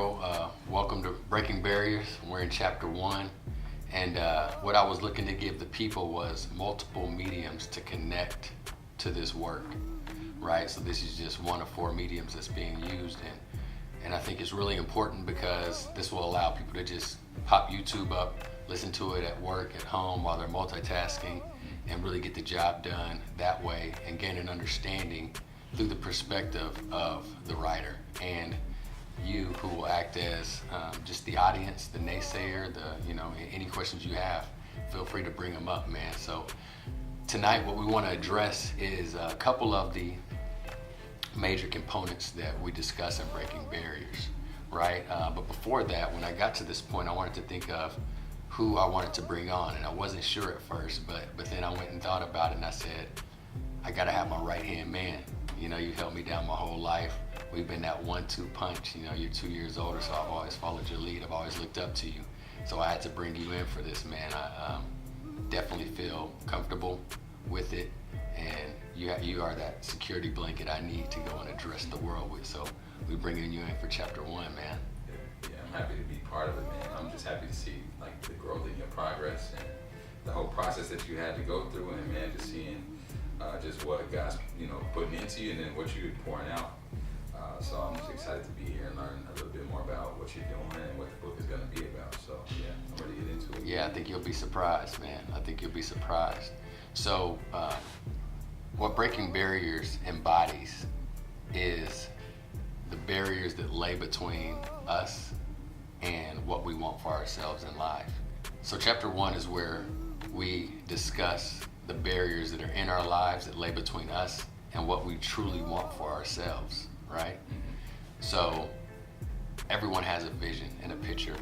Murrell. Welcome to Breaking Barriers. We're in chapter 1. And what I was looking to give the people was multiple mediums to connect to this work, right? So this is just one of 4 mediums that's being used. And I think it's really important because this will allow people to just pop YouTube up, listen to it at work, at home, while they're multitasking, and really get the job done that way and gain an understanding through the perspective of the writer and you, who will act as just the audience, the naysayer, any questions you have, feel free to bring them up, man. So tonight what we want to address is a couple of the major components that we discuss in Breaking Barriers, right? But before that, when I got to this point, I wanted to think of who I wanted to bring on, and I wasn't sure at first, but then I went and thought about it, and I said, I gotta have my right-hand man. You've held me down my whole life. We've been that 1-2 punch. You're 2 years older, so I've always followed your lead. I've always looked up to you. So I had to bring you in for this, man. I definitely feel comfortable with it, and you are that security blanket I need to go and address the world with. So we're bringing you in for chapter 1, man. Yeah, I'm happy to be part of it, man. I'm just happy to see the growth in your progress and the whole process that you had to go through, and man, just seeing just what God's putting into you and then what you're pouring out. So I'm just excited to be here and learn a little bit more about what you're doing and what the book is going to be about. So yeah, I'm ready to get into it. Yeah, I think you'll be surprised, man. I think you'll be surprised. So what Breaking Barriers embodies is the barriers that lay between us and what we want for ourselves in life. So chapter 1 is where we discuss the barriers that are in our lives that lay between us and what we truly want for ourselves, right? So everyone has a vision and a picture,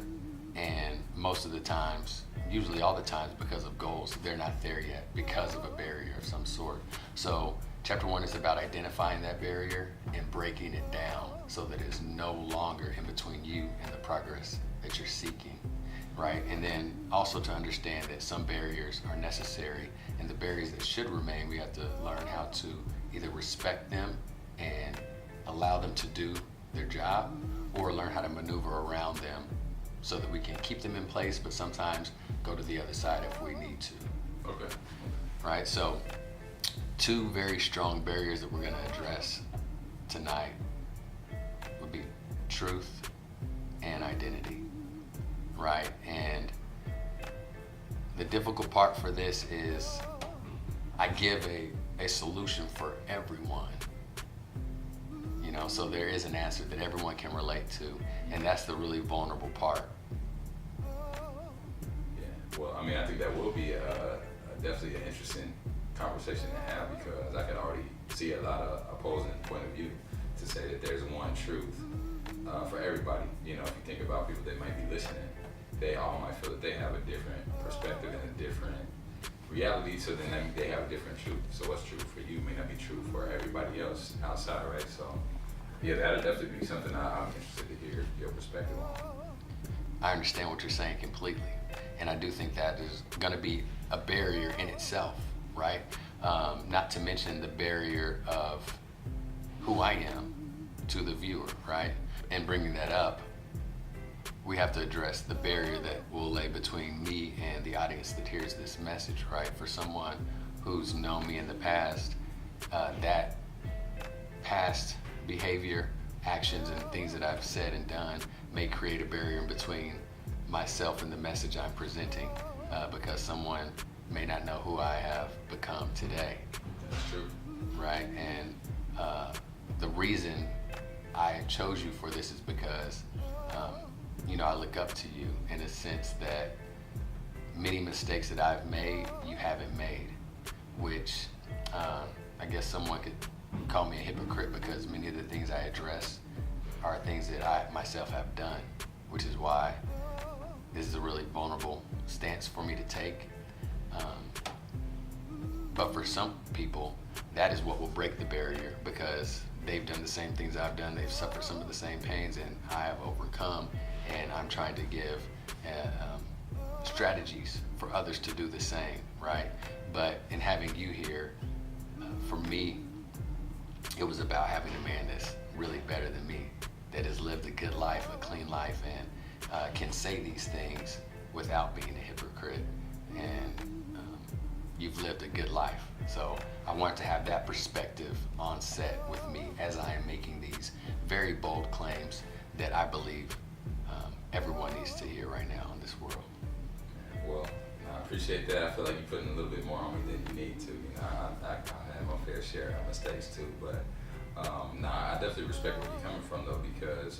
and most of the times, usually all the times, because of goals, they're not there yet because of a barrier of some sort. So chapter 1 is about identifying that barrier and breaking it down so that it's no longer in between you and the progress that you're seeking, right? And then also to understand that some barriers are necessary, and the barriers that should remain, we have to learn how to either respect them and allow them to do their job, or learn how to maneuver around them so that we can keep them in place, but sometimes go to the other side if we need to. Okay. Right, so 2 very strong barriers that we're going to address tonight would be truth and identity, right? And the difficult part for this is I give a solution for everyone, so there is an answer that everyone can relate to, and that's the really vulnerable part. Yeah, well, I think that will be definitely an interesting conversation to have, because I can already see a lot of opposing point of view to say that there's one truth for everybody. If you think about people that might be listening, they all might feel that they have a different perspective and a different reality, so then they have a different truth. So what's true for you may not be true for everybody else outside, right? So yeah, that'll definitely be something I'm interested to hear your perspective on. I understand what you're saying completely, and I do think that is going to be a barrier in itself, right? Not to mention the barrier of who I am to the viewer, right? And bringing that up, we have to address the barrier that will lay between me and the audience that hears this message, right? For someone who's known me in the past, that past behavior, actions, and things that I've said and done may create a barrier in between myself and the message I'm presenting, because someone may not know who I have become today. That's true. Right? And the reason I chose you for this is because I look up to you in a sense that many mistakes that I've made, you haven't made, which I guess someone could call me a hypocrite, because many of the things I address are things that I myself have done, which is why this is a really vulnerable stance for me to take. But for some people, that is what will break the barrier, because they've done the same things I've done, they've suffered some of the same pains, and I have overcome, and I'm trying to give strategies for others to do the same, right? But in having you here, for me, it was about having a man that's really better than me, that has lived a good life, a clean life, and can say these things without being a hypocrite. And you've lived a good life. So I want to have that perspective on set with me as I am making these very bold claims that I believe everyone needs to hear right now in this world. Well, I appreciate that. I feel like you're putting a little bit more on me than you need to. You know, I have my fair share of mistakes too, but I definitely respect where you're coming from though, because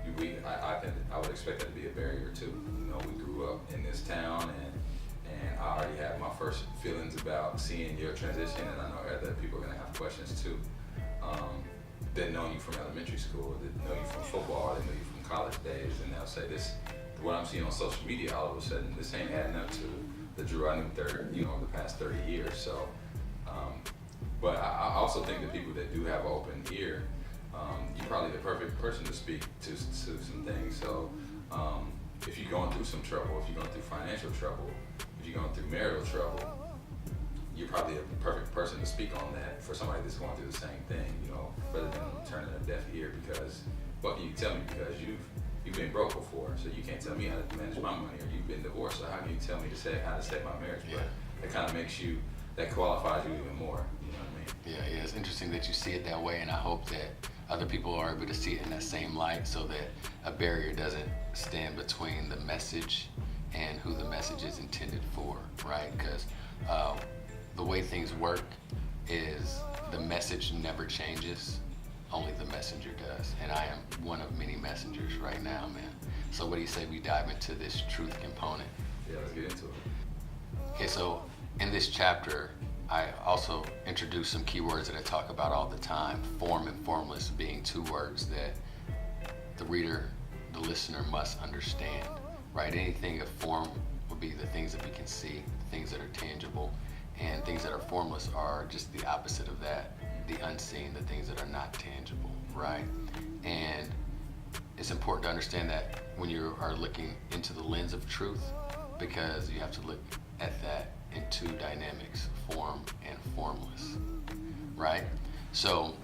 I would expect that to be a barrier too. You know, we grew up in this town, and I already have my first feelings about seeing your transition, and I know other people are gonna have questions too. Didn't know you from elementary school, didn't know you from football, didn't know you from college days, and they'll say this. What I'm seeing on social media, all of a sudden, this ain't adding up to the Drew I knew the past 30 years. So, but I also think that people that do have an open ear, you're probably the perfect person to speak to some things. So, if you're going through some trouble, if you're going through financial trouble, if you're going through marital trouble, you're probably a perfect person to speak on that for somebody that's going through the same thing, you know, rather than turning a deaf ear because, what can you tell me? Because you've been broke before, so you can't tell me how to manage my money, or you've been divorced, so how can you tell me how to save my marriage? Yeah. But it kind of that qualifies you even more, you know what I mean? Yeah, it's interesting that you see it that way, and I hope that other people are able to see it in that same light so that a barrier doesn't stand between the message and who the message is intended for, right? Because the way things work is the message never changes, only the messenger does. And I am one of many messengers right now, man. So what do you say we dive into this truth component? Yeah, let's get into it. Okay, so in this chapter, I also introduce some keywords that I talk about all the time, form and formless being two words that the reader, the listener must understand, right? Anything of form would be the things that we can see, things that are tangible, and things that are formless are just the opposite of that, the unseen, the things that are not tangible, right? And it's important to understand that when you are looking into the lens of truth, because you have to look at that in two dynamics, form and formless, right? So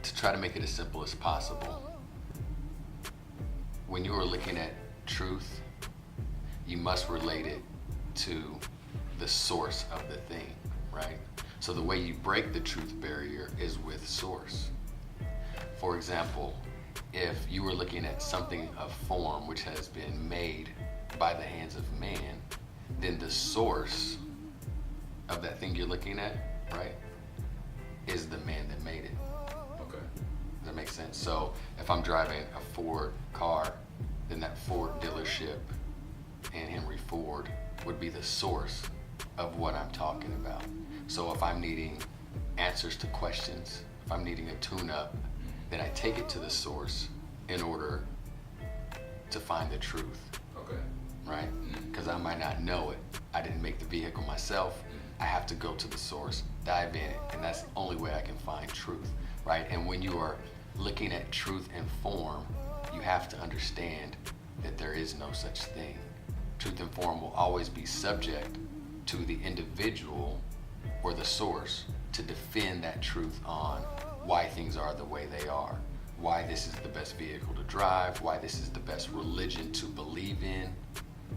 to try to make it as simple as possible, when you are looking at truth, you must relate it to the source of the thing, right? So the way you break the truth barrier is with source. For example, if you were looking at something of form which has been made by the hands of man, then the source of that thing you're looking at, right, is the man that made it. Okay. Does that make sense? So if I'm driving a Ford car, then that Ford dealership and Henry Ford would be the source of what I'm talking about. So if I'm needing answers to questions, if I'm needing a tune-up, then I take it to the source in order to find the truth. Okay. Right? Because I might not know it. I didn't make the vehicle myself. I have to go to the source, dive in it, and that's the only way I can find truth, right? And when you are looking at truth and form, you have to understand that there is no such thing. Truth and form will always be subject to the individual or the source to defend that truth on why things are the way they are, why this is the best vehicle to drive, why this is the best religion to believe in,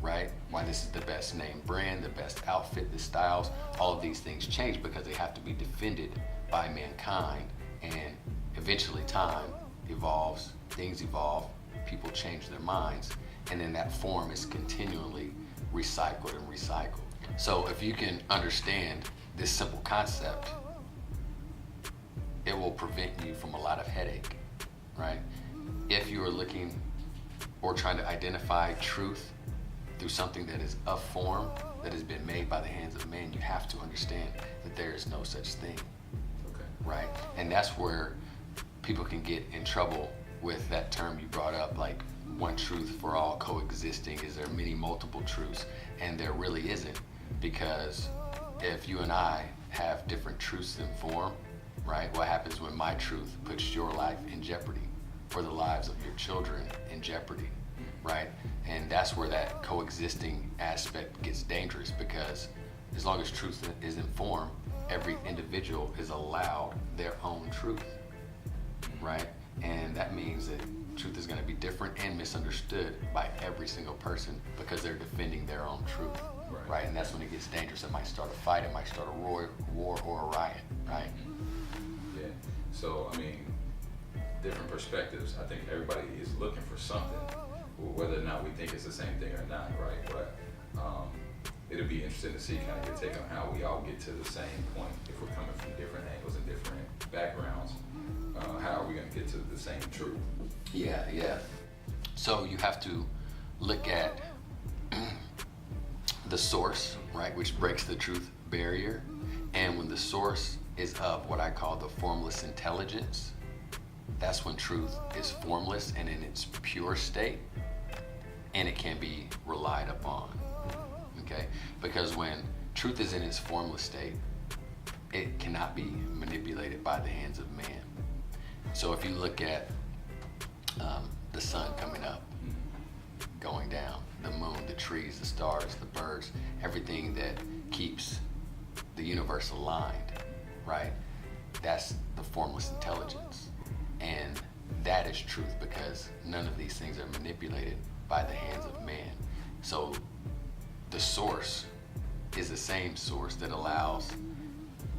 right? Why this is the best name brand, the best outfit, the styles. All of these things change because they have to be defended by mankind, and eventually time evolves, things evolve, people change their minds, and then that form is continually recycled and recycled. So if you can understand this simple concept, it will prevent you from a lot of headache, right? If you are looking or trying to identify truth through something that is of form, that has been made by the hands of man, you have to understand that there is no such thing, Okay. right? And that's where people can get in trouble with that term you brought up, like one truth for all coexisting. Is there many multiple truths? And there really isn't, because if you and I have different truths in form, right? What happens when my truth puts your life in jeopardy, or the lives of your children in jeopardy, right? And that's where that coexisting aspect gets dangerous, because as long as truth is in form, every individual is allowed their own truth, right? And that means that truth is going to be different and misunderstood by every single person because they're defending their own truth, right? And that's when it gets dangerous. It might start a fight, it might start a war or a riot, right? Yeah. So, I mean, different perspectives. I think everybody is looking for something, whether or not we think it's the same thing or not, right? But it'll be interesting to see kind of your take on how we all get to the same point if we're coming from different angles and different backgrounds. How are we going to get to the same truth? Yeah. So you have to look at the source, right, which breaks the truth barrier. And when the source is of what I call the formless intelligence, that's when truth is formless and in its pure state, and it can be relied upon. Okay? Because when truth is in its formless state, it cannot be manipulated by the hands of man. So if you look at the sun coming up, going down, the moon, the trees, the stars, the birds, everything that keeps the universe aligned, right? That's the formless intelligence. And that is truth because none of these things are manipulated by the hands of man. So the source is the same source that allows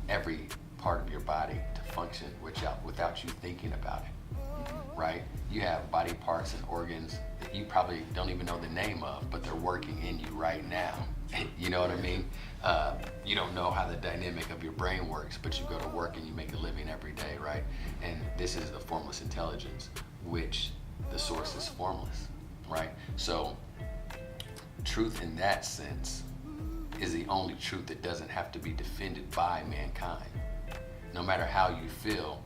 every part of your body to function without you thinking about it, right? You have body parts and organs that you probably don't even know the name of, but they're working in you right now. You know what I mean? You don't know how the dynamic of your brain works, but you go to work and you make a living every day, right? And this is the formless intelligence, which the source is formless, right? So truth in that sense is the only truth that doesn't have to be defended by mankind. No matter how you feel,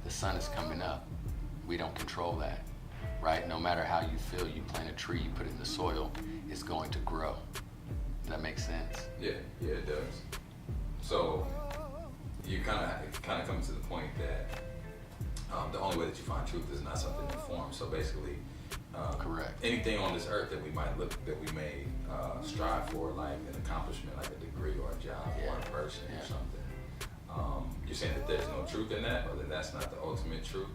the sun is coming up. We don't control that, right? No matter how you feel, you plant a tree, you put it in the soil, it's going to grow. Does that make sense? Yeah, it does. So you kind of come to the point that the only way that you find truth is not something in form. So basically, correct. Anything on this earth that we may strive for, like an accomplishment, like a degree or a job or a person or something. You're saying that there's no truth in that, or that that's not the ultimate truth.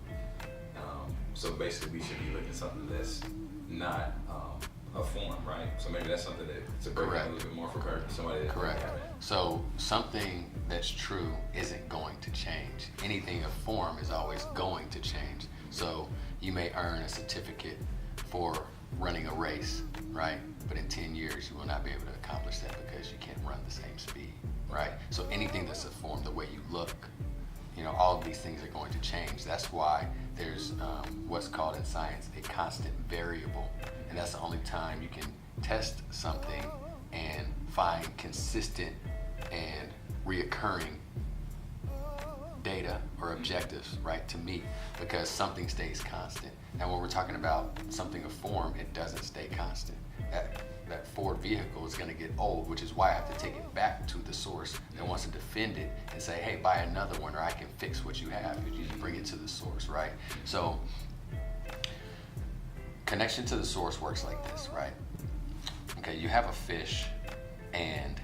So basically, we should be looking at something that's not a form, right? So maybe that's something to break down a little bit more for somebody that correct. So something that's true isn't going to change. Anything of form is always going to change. So you may earn a certificate for running a race, right? But in 10 years, you will not be able to accomplish that because you can't run the same speed, right? So anything that's a form, the way you look, all of these things are going to change. That's why there's what's called in science a constant variable. And that's the only time you can test something and find consistent and reoccurring data or objectives, right, to meet, because something stays constant. And when we're talking about something of form, it doesn't stay constant. That Ford vehicle is going to get old, which is why I have to take it back to the source that wants to defend it and say, hey, buy another one or I can fix what you have. You bring it to the source, right? So connection to the source works like this, right? Okay, you have a fish, and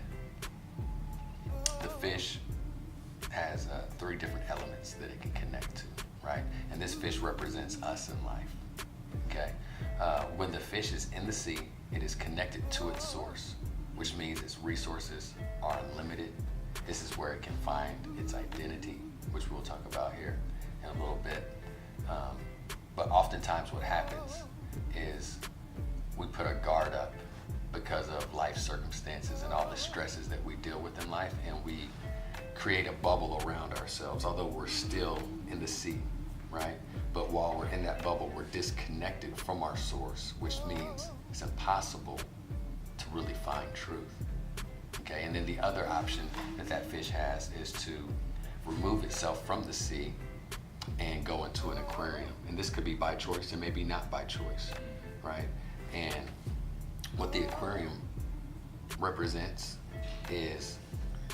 the fish has 3 different elements that it can connect to, right? And this fish represents us in life, okay? When the fish is in the sea, it is connected to its source, which means its resources are unlimited. This is where it can find its identity, which we'll talk about here in a little bit. But oftentimes what happens is we put a guard up because of life circumstances and all the stresses that we deal with in life, and we create a bubble around ourselves, although we're still in the sea, right? But while we're in that bubble, we're disconnected from our source, which means it's impossible to really find truth, okay? And then the other option that fish has is to remove itself from the sea and go into an aquarium. And this could be by choice and maybe not by choice, right? And what the aquarium represents is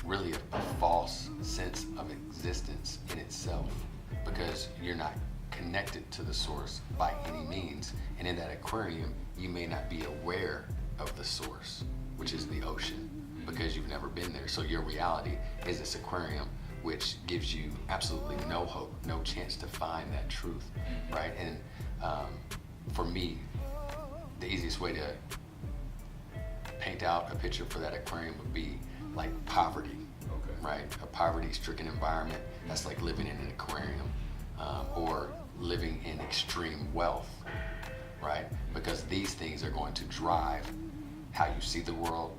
really a false sense of existence in itself, because you're not connected to the source by any means. And in that aquarium, you may not be aware of the source, which is the ocean, because you've never been there. So your reality is this aquarium which gives you absolutely no hope, no chance to find that truth, right? And for me, the easiest way to paint out a picture for that aquarium would be like poverty, right? A poverty-stricken environment, that's like living in an aquarium, or living in extreme wealth, right? Because these things are going to drive how you see the world,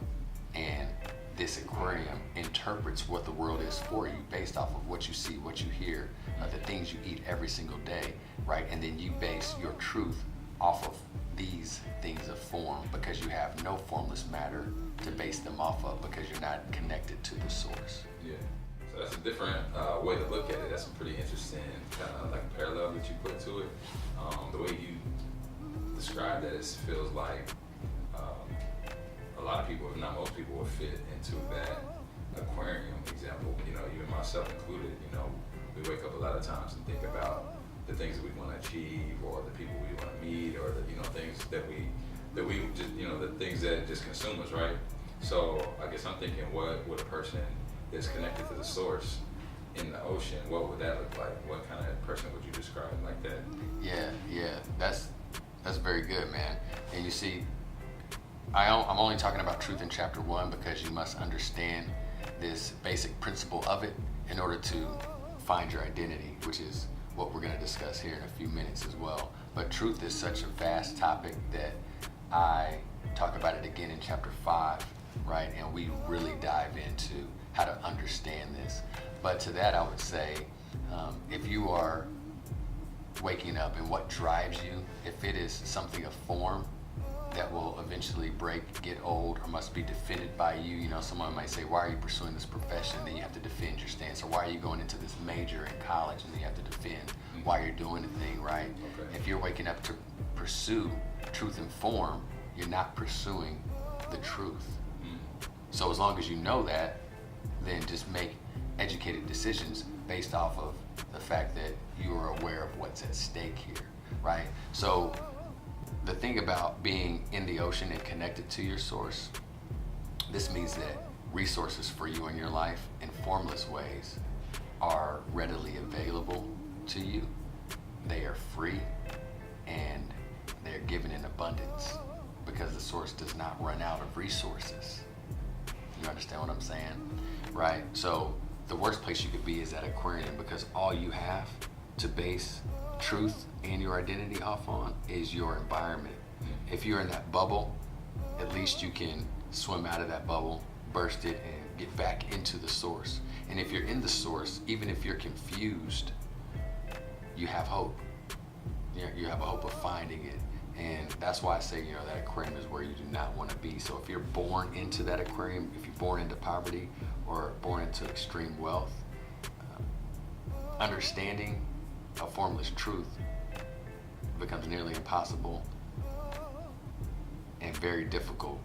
and this aquarium interprets what the world is for you based off of what you see, what you hear, the things you eat every single day, right? And then you base your truth off of these things of form, because you have no formless matter to base them off of, because you're not connected to the source. Yeah. So that's a different way to look at it. That's a pretty interesting kind of like parallel that you put to it. The way you describe that, it feels like a lot of people, if not most people, would fit into that aquarium example. You know, even myself included. You know, we wake up a lot of times and think about the things that we want to achieve, or the people we want to meet, or the things that we just the things that just consume us, right? So I guess I'm thinking, what would a person that's connected to the source in the ocean, what would that look like? What kind of person would you describe like that? Yeah, that's very good, man. And you see, I'm only talking about truth in chapter 1 because you must understand this basic principle of it in order to find your identity, which is what we're going to discuss here in a few minutes as well. But truth is such a vast topic that I talk about it again in chapter 5, right? And we really dive into how to understand this. But to that, I would say, if you are waking up and what drives you, if it is something of form that will eventually break, get old, or must be defended by you. You know, someone might say, why are you pursuing this profession? Then you have to defend your stance. Or why are you going into this major in college? And then you have to defend why you're doing the thing, right? Okay. If you're waking up to pursue truth and form, you're not pursuing the truth. So as long as you know that, then just make educated decisions based off of the fact that you are aware of what's at stake here, right? So the thing about being in the ocean and connected to your source, this means that resources for you in your life in formless ways are readily available to you. They are free and they're given in abundance because the source does not run out of resources. You understand what I'm saying? Right? So the worst place you could be is that aquarium, because all you have to base truth and your identity off on is your environment. If you're in that bubble, at least you can swim out of that bubble, burst it, and get back into the source. And if you're in the source, even if you're confused, you have hope. You have a hope of finding it. And that's why I say, that aquarium is where you do not want to be. So if you're born into that aquarium, if you're born into poverty or born into extreme wealth, understanding a formless truth becomes nearly impossible and very difficult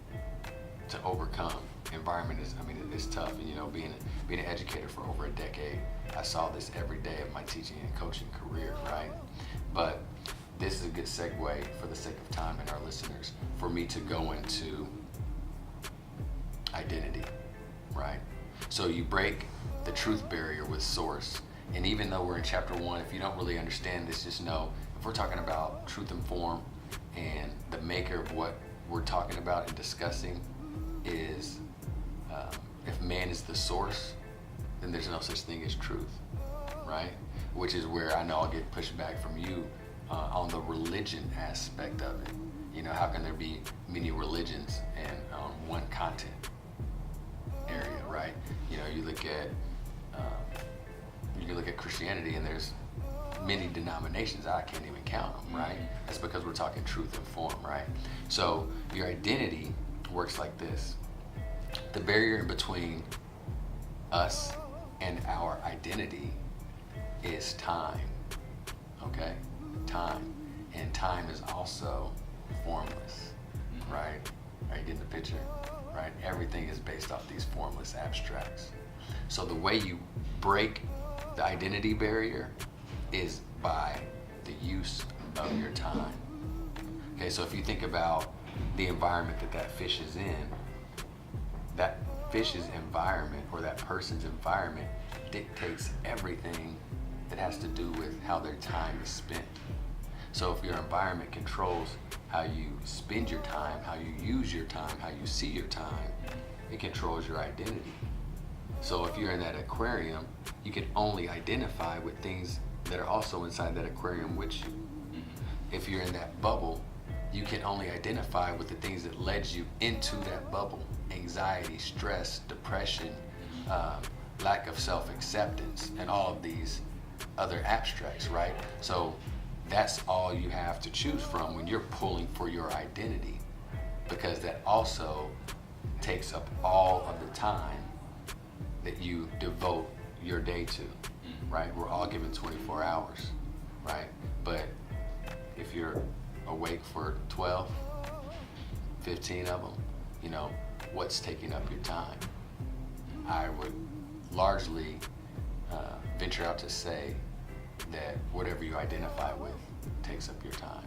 to overcome. Environment is, it's tough. And being an educator for over a decade, I saw this every day of my teaching and coaching career, right? But this is a good segue, for the sake of time and our listeners, for me to go into identity, right? So you break the truth barrier with source. And even though we're in chapter 1, if you don't really understand this, just know, if we're talking about truth and form, and the maker of what we're talking about and discussing is, if man is the source, then there's no such thing as truth, right? Which is where I know I'll get pushback from you on the religion aspect of it. How can there be many religions and one content area, right? You look at Christianity, and there's many denominations. I can't even count them, right? That's because we're talking truth and form, right? So your identity works like this. The barrier in between us and our identity is time, okay? Time. And time is also formless, right? Are you getting the picture? Right? Everything is based off these formless abstracts. So the way you break the identity barrier is by the use of your time. Okay, so if you think about the environment that fish is in, that fish's environment or that person's environment dictates everything that has to do with how their time is spent. So if your environment controls how you spend your time, how you use your time, how you see your time, it controls your identity. So if you're in that aquarium, you can only identify with things that are also inside that aquarium with you. If you're in that bubble, you can only identify with the things that led you into that bubble. Anxiety, stress, depression, lack of self-acceptance, and all of these other abstracts, right? So that's all you have to choose from when you're pulling for your identity, because that also takes up all of the time that you devote your day to, right? We're all given 24 hours, right? But if you're awake for 12, 15 of them, you know, what's taking up your time? I would largely venture out to say that whatever you identify with takes up your time.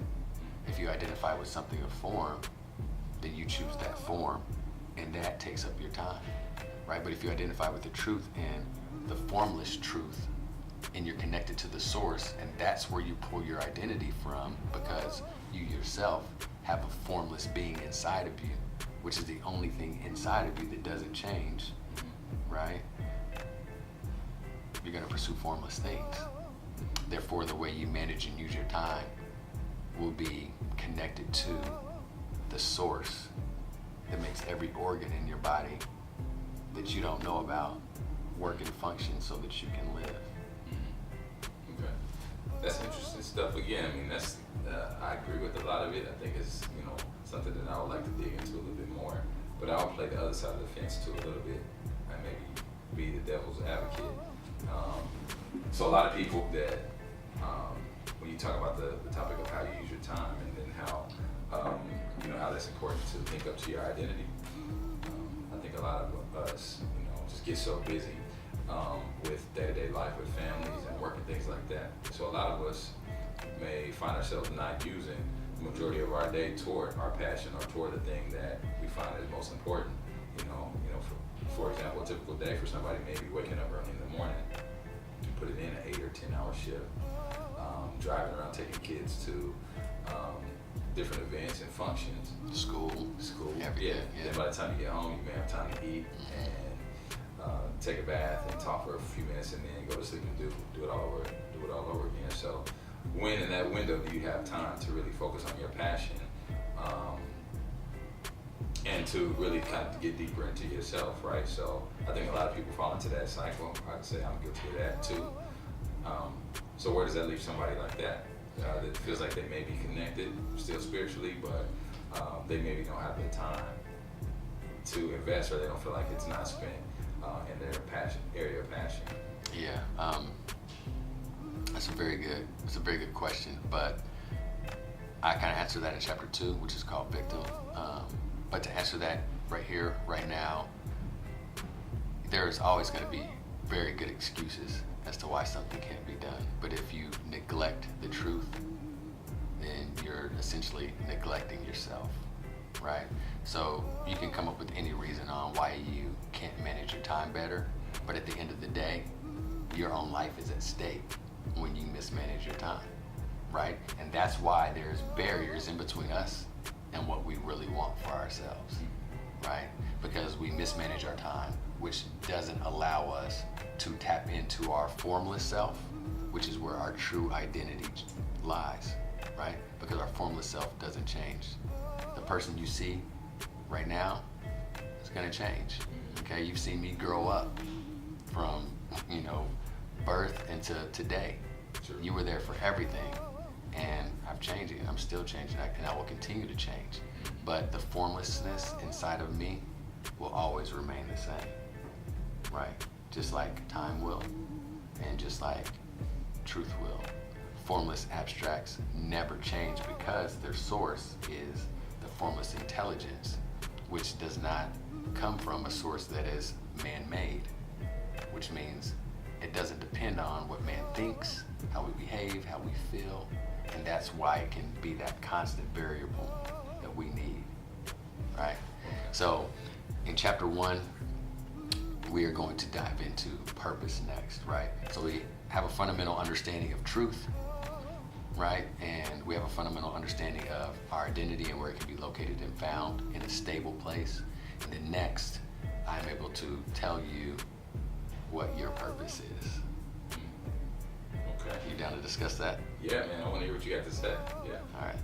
If you identify with something of form, then you choose that form, and that takes up your time, right? But if you identify with the truth and the formless truth, and you're connected to the source, and that's where you pull your identity from, because you yourself have a formless being inside of you, which is the only thing inside of you that doesn't change, right? You're going to pursue formless things. Therefore, the way you manage and use your time will be connected to the source that makes every organ in your body that you don't know about work and function so that you can live. Okay, that's interesting stuff. Again, I mean, that's I agree with a lot of it. I think it's, you know, something that I would like to dig into a little bit more. But I'll play the other side of the fence too a little bit, and maybe be the devil's advocate. So a lot of people that when you talk about the topic of how you use your time, and then how you know, how that's important to link up to your identity. I think a lot of us, you know, just get so busy with day-to-day life with families and work and things like that. So a lot of us may find ourselves not using the majority of our day toward our passion or toward the thing that we find is most important. You know, for example, a typical day for somebody may be waking up early in the morning, put it in an 8 or 10 hour shift, driving around taking kids to different events and functions. School. Yeah. Then by the time you get home, you may have time to eat and take a bath and talk for a few minutes, and then go to sleep and do it all over again. So when in that window do you have time to really focus on your passion, and to really kind of get deeper into yourself, right? So I think a lot of people fall into that cycle. I'd say I'm guilty of that too. So where does that leave somebody like that? That feels like they may be connected still spiritually, but they maybe don't have the time to invest, or they don't feel like it's not spent in their area of passion. Yeah, that's a very good question, but I kind of answered that in chapter 2, which is called Victim. But to answer that right here, right now, there's always going to be very good excuses as to why something can't be done. But if you neglect the truth, then you're essentially neglecting yourself, right? So you can come up with any reason on why you can't manage your time better, but at the end of the day, your own life is at stake when you mismanage your time, right? And that's why there's barriers in between us and what we really want for ourselves, right? Because we mismanage our time, which doesn't allow us to tap into our formless self, which is where our true identity lies, right? Because our formless self doesn't change. The person you see right now is gonna change, okay? You've seen me grow up from, you know, birth into today. Sure. You were there for everything. And I'm changing, I'm still changing, and I will continue to change. But the formlessness inside of me will always remain the same, right? Just like time will, and just like truth will. Formless abstracts never change because their source is the formless intelligence, which does not come from a source that is man-made, which means it doesn't depend on what man thinks, how we behave, how we feel. And that's why it can be that constant variable that we need, right? So in chapter 1, we are going to dive into purpose next, right? So we have a fundamental understanding of truth, right? And we have a fundamental understanding of our identity and where it can be located and found in a stable place. And then next, I'm able to tell you what your purpose is. Okay. You down to discuss that? Yeah, man. I want to hear what you got to say. Yeah. All right.